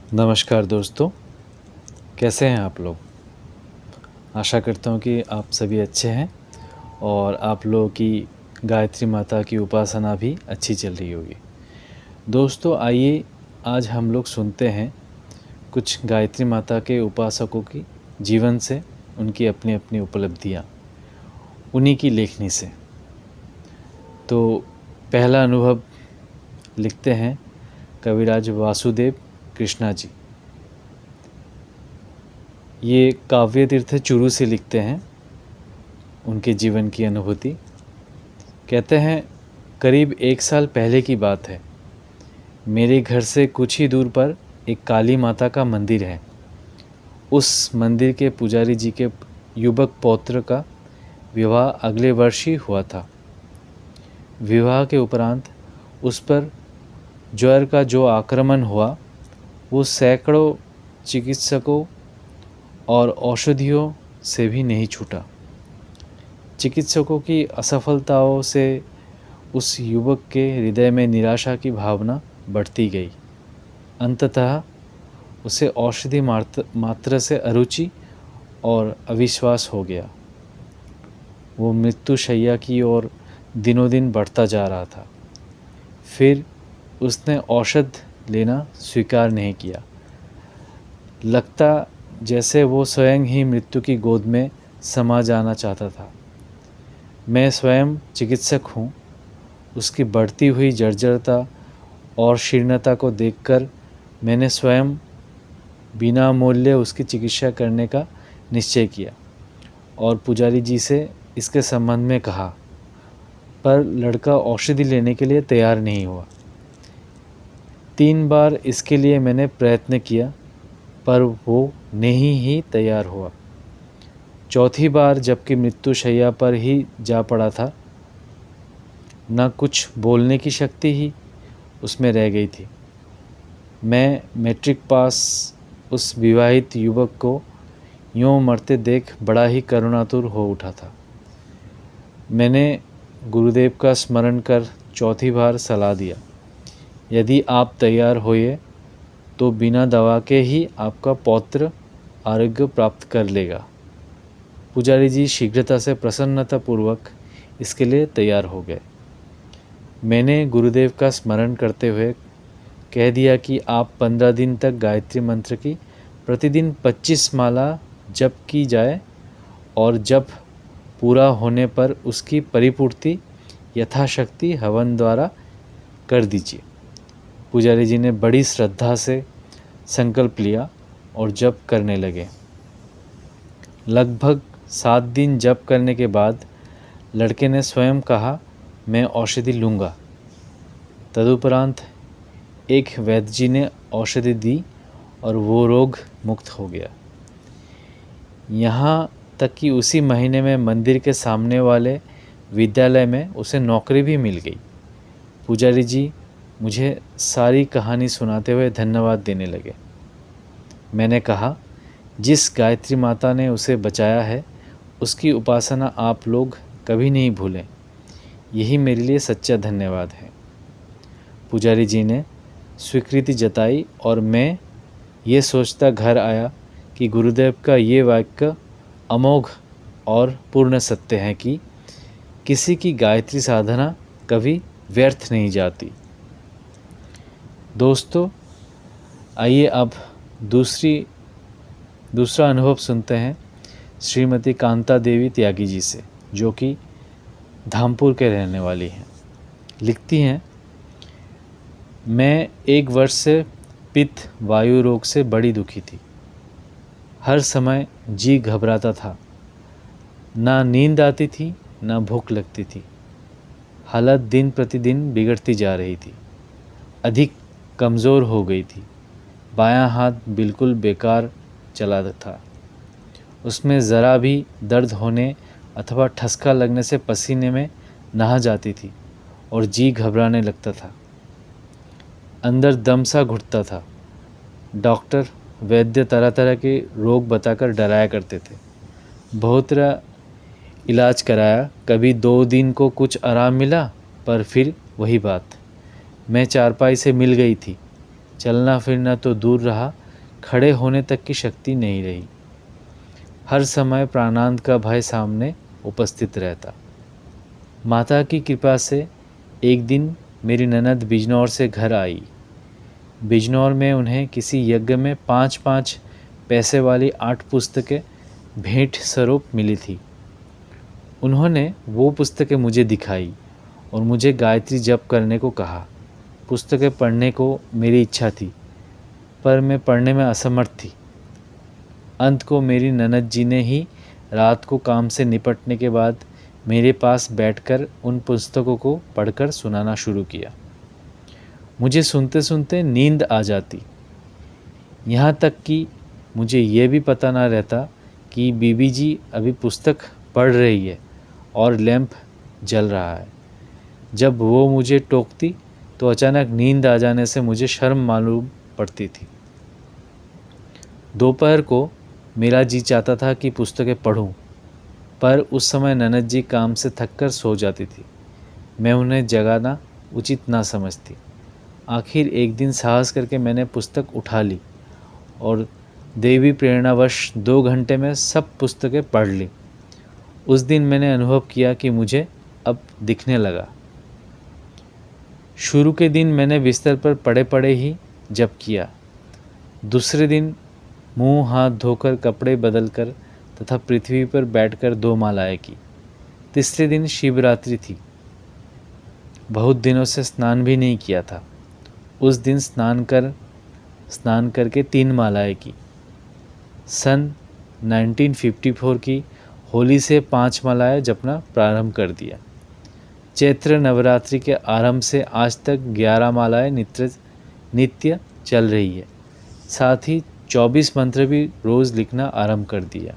नमस्कार दोस्तों, कैसे हैं आप लोग? आशा करता हूँ कि आप सभी अच्छे हैं और आप लोगों की गायत्री माता की उपासना भी अच्छी चल रही होगी। दोस्तों आइए आज हम लोग सुनते हैं कुछ गायत्री माता के उपासकों की जीवन से, उनकी अपनी अपनी उपलब्धियाँ, उन्हीं की लेखनी से। तो पहला अनुभव लिखते हैं कविराज वासुदेव कृष्णा जी। ये काव्य तीर्थ चुरू से लिखते हैं उनके जीवन की अनुभूति। कहते हैं, करीब 1 साल पहले की बात है। मेरे घर से कुछ ही दूर पर एक काली माता का मंदिर है। उस मंदिर के पुजारी जी के युवक पौत्र का विवाह अगले वर्ष ही हुआ था। विवाह के उपरांत उस पर ज्वर का जो आक्रमण हुआ वो सैकड़ों चिकित्सकों और औषधियों से भी नहीं छूटा। चिकित्सकों की असफलताओं से उस युवक के हृदय में निराशा की भावना बढ़ती गई। अंततः उसे औषधि मात्र से अरुचि और अविश्वास हो गया। वो मृत्युशैया की ओर दिनों दिन बढ़ता जा रहा था। फिर उसने औषध लेना स्वीकार नहीं किया। लगता जैसे वो स्वयं ही मृत्यु की गोद में समा जाना चाहता था। मैं स्वयं चिकित्सक हूँ। उसकी बढ़ती हुई जर्जरता और शीर्णता को देखकर मैंने स्वयं बिना मूल्य उसकी चिकित्सा करने का निश्चय किया और पुजारी जी से इसके संबंध में कहा, पर लड़का औषधि लेने के लिए तैयार नहीं हुआ। 3 बार इसके लिए मैंने प्रयत्न किया, पर वो नहीं ही तैयार हुआ। चौथी बार जबकि मृत्युशैया पर ही जा पड़ा था, न कुछ बोलने की शक्ति ही उसमें रह गई थी। मैं मैट्रिक पास उस विवाहित युवक को यूँ मरते देख बड़ा ही करुणातुर हो उठा था। मैंने गुरुदेव का स्मरण कर चौथी बार सलाह दिया, यदि आप तैयार होइए तो बिना दवा के ही आपका पौत्र आरोग्य प्राप्त कर लेगा। पुजारी जी शीघ्रता से प्रसन्नतापूर्वक इसके लिए तैयार हो गए। मैंने गुरुदेव का स्मरण करते हुए कह दिया कि आप 15 दिन तक गायत्री मंत्र की प्रतिदिन 25 माला जप की जाए और जप पूरा होने पर उसकी परिपूर्ति यथाशक्ति हवन द्वारा कर दीजिए। पुजारी जी ने बड़ी श्रद्धा से संकल्प लिया और जप करने लगे। लगभग 7 दिन जप करने के बाद लड़के ने स्वयं कहा, मैं औषधि लूँगा। तदुपरांत एक वैद्य जी ने औषधि दी और वो रोग मुक्त हो गया। यहाँ तक कि उसी महीने में मंदिर के सामने वाले विद्यालय में उसे नौकरी भी मिल गई। पुजारी जी मुझे सारी कहानी सुनाते हुए धन्यवाद देने लगे। मैंने कहा, जिस गायत्री माता ने उसे बचाया है उसकी उपासना आप लोग कभी नहीं भूलें। यही मेरे लिए सच्चा धन्यवाद है। पुजारी जी ने स्वीकृति जताई और मैं ये सोचता घर आया कि गुरुदेव का ये वाक्य अमोघ और पूर्ण सत्य है कि किसी की गायत्री साधना कभी व्यर्थ नहीं जाती। दोस्तों आइए अब दूसरा अनुभव सुनते हैं श्रीमती कांता देवी त्यागी जी से, जो कि धामपुर के रहने वाली हैं। लिखती हैं, मैं 1 वर्ष से पित्त वायु रोग से बड़ी दुखी थी। हर समय जी घबराता था। ना नींद आती थी, ना भूख लगती थी। हालत दिन प्रतिदिन बिगड़ती जा रही थी। अधिक कमज़ोर हो गई थी। बायां हाथ बिल्कुल बेकार चला था। उसमें ज़रा भी दर्द होने अथवा ठसका लगने से पसीने में नहा जाती थी और जी घबराने लगता था। अंदर दम सा घुटता था। डॉक्टर वैद्य तरह तरह के रोग बताकर डराया करते थे। बहुत तरह इलाज कराया। कभी 2 दिन को कुछ आराम मिला, पर फिर वही बात। मैं चारपाई से मिल गई थी। चलना फिरना तो दूर रहा, खड़े होने तक की शक्ति नहीं रही। हर समय प्राणांत का भय सामने उपस्थित रहता। माता की कृपा से एक दिन मेरी ननद बिजनौर से घर आई। बिजनौर में उन्हें किसी यज्ञ में 5-5 पैसे वाली 8 पुस्तकें भेंट स्वरूप मिली थी। उन्होंने वो पुस्तकें मुझे दिखाई और मुझे गायत्री जप करने को कहा। पुस्तकें पढ़ने को मेरी इच्छा थी, पर मैं पढ़ने में असमर्थ थी। अंत को मेरी ननद जी ने ही रात को काम से निपटने के बाद मेरे पास बैठकर उन पुस्तकों को पढ़कर सुनाना शुरू किया। मुझे सुनते सुनते नींद आ जाती। यहाँ तक कि मुझे ये भी पता ना रहता कि बीबी जी अभी पुस्तक पढ़ रही है और लैंप जल रहा है। जब वो मुझे टोकती तो अचानक नींद आ जाने से मुझे शर्म मालूम पड़ती थी। दोपहर को मेरा जी चाहता था कि पुस्तकें पढूं, पर उस समय ननद जी काम से थककर सो जाती थी। मैं उन्हें जगाना उचित ना समझती। आखिर एक दिन साहस करके मैंने पुस्तक उठा ली और देवी प्रेरणावश 2 घंटे में सब पुस्तकें पढ़ ली। उस दिन मैंने अनुभव किया कि मुझे अब दिखने लगा। शुरू के दिन मैंने बिस्तर पर पड़े पड़े ही जप किया। दूसरे दिन मुंह हाथ धोकर कपड़े बदलकर तथा पृथ्वी पर बैठकर 2 मालाएं की। तीसरे दिन शिवरात्रि थी। बहुत दिनों से स्नान भी नहीं किया था। उस दिन स्नान करके 3 मालाएं की। सन 1954 की होली से 5 मालाएं जपना प्रारंभ कर दिया। चैत्र नवरात्रि के आरंभ से आज तक 11 मालाएं नित्य चल रही है। साथ ही 24 मंत्र भी रोज़ लिखना आरंभ कर दिया।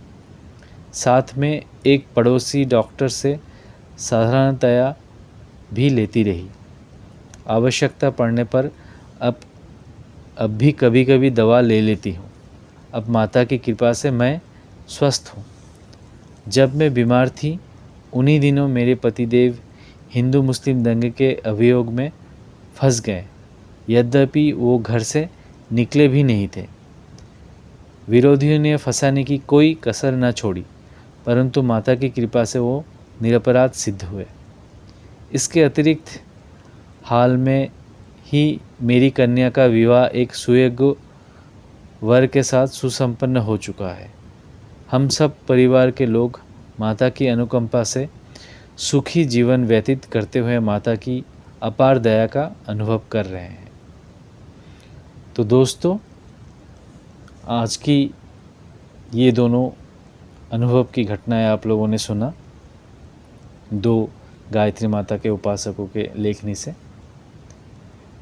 साथ में एक पड़ोसी डॉक्टर से साधारणतया भी लेती रही। आवश्यकता पड़ने पर अब भी कभी कभी दवा ले लेती हूँ। अब माता की कृपा से मैं स्वस्थ हूँ। जब मैं बीमार थी उन्हीं दिनों मेरे पतिदेव हिंदू मुस्लिम दंगे के अभियोग में फंस गए। यद्यपि वो घर से निकले भी नहीं थे। विरोधियों ने फंसाने की कोई कसर न छोड़ी, परंतु माता की कृपा से वो निरपराध सिद्ध हुए। इसके अतिरिक्त हाल में ही मेरी कन्या का विवाह एक सुयोग्य वर के साथ सुसंपन्न हो चुका है। हम सब परिवार के लोग माता की अनुकंपा से सुखी जीवन व्यतीत करते हुए माता की अपार दया का अनुभव कर रहे हैं। तो दोस्तों, आज की ये दोनों अनुभव की घटनाएं आप लोगों ने सुना 2 गायत्री माता के उपासकों के लेखनी से।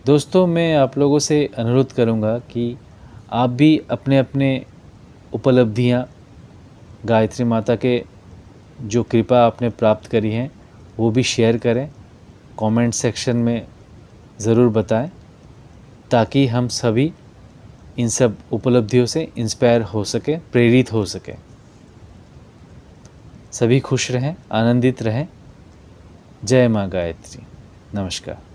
दोस्तों, मैं आप लोगों से अनुरोध करूंगा कि आप भी अपने अपने उपलब्धियां गायत्री माता के जो कृपा आपने प्राप्त करी हैं वो भी शेयर करें, कमेंट सेक्शन में ज़रूर बताएं, ताकि हम सभी इन सब उपलब्धियों से इंस्पायर हो सके, प्रेरित हो सके। सभी खुश रहें, आनंदित रहें। जय माँ गायत्री। नमस्कार।